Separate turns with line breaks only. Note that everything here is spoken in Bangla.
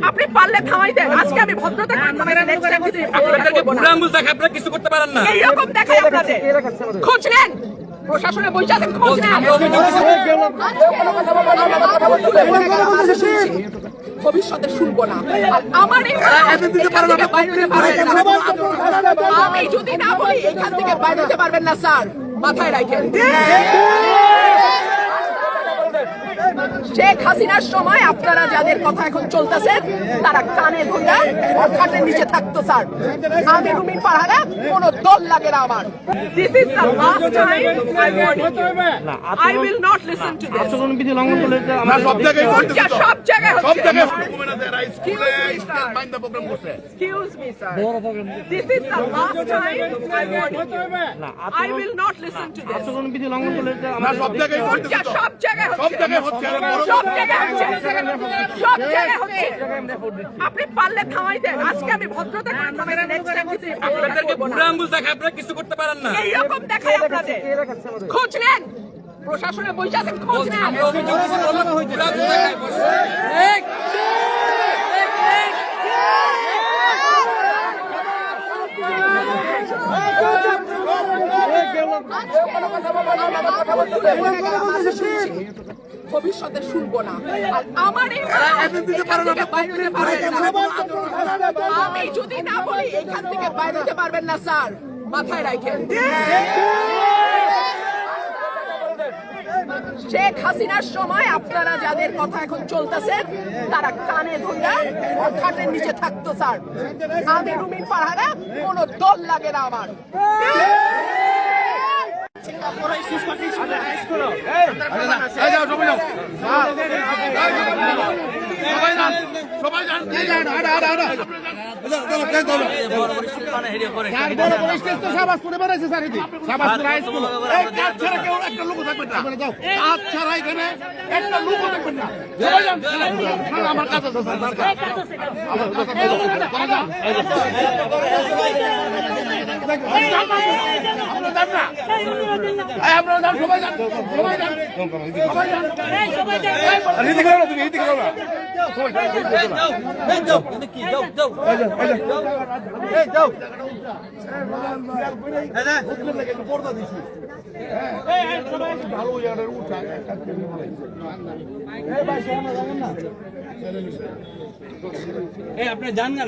আপনি পারলে থামাই দেন। আজকে আমি ভদ্রতা করে থামাইছি, নেক্সট টাইম যদি আপনাদেরকে বুড়া আঙ্গুল দেখায় আপনারা কিছু করতে পারেন না। এইরকম দেখাই আপনাদের। খোঁজ নেন, প্রশাসনের বই আছেন, খোঁজ নেন। ভবিষ্যতে শুনবো না। আমার আমি যদি না বলি এখান থেকে বাইরে যেতে পারবেন না স্যার, মাথায় রাখেন। শেখ হাসিনার সময় আপনারা যাদের কথা এখন চলতেছেন তারা কানে ধরে খাটের নিচে থাকতো স্যার। আমি রুমিন ফারহানা, কোনো দল লাগে না আমার। This is the last time I warn you. I will not listen to this.
আচরণবিধি লঙ্ঘন করলে আমরা
সব জায়গায় হচ্ছে। Excuse me, sir. This is the last time I warn you. I will not listen to this.
আচরণবিধি লঙ্ঘন করলে আমরা
সব জায়গায় হচ্ছে। সব জায়গায় হচ্ছে। আপনি পারলে থামাই দেন। আজকে আমি ভদ্রতা করে থামাইছি, নেক্সট টাইম যদি আপনাদেরকে বুড়া আঙ্গুল দেখায় আপনারা কিছু করতে পারেন না। এইরকম দেখাই আপনাদের। খোঁজ নেন, প্রশাসনের বই আছেন, খোঁজ নেন। ভবিষ্যতে শুনবো না। আর আমার আমি যদি না বলি এখান থেকে বাইরে যেতে পারবেন না স্যার, মাথায় রাখেন। শেখ হাসিনার সময় আপনারা যাদের কথা এখন চলতেছেন তারা কানে ধরে খাটের নিচে থাকতো স্যার। আমি রুমিন ফারহানা, কোনো দল লাগে না আমার।
আপনি জান না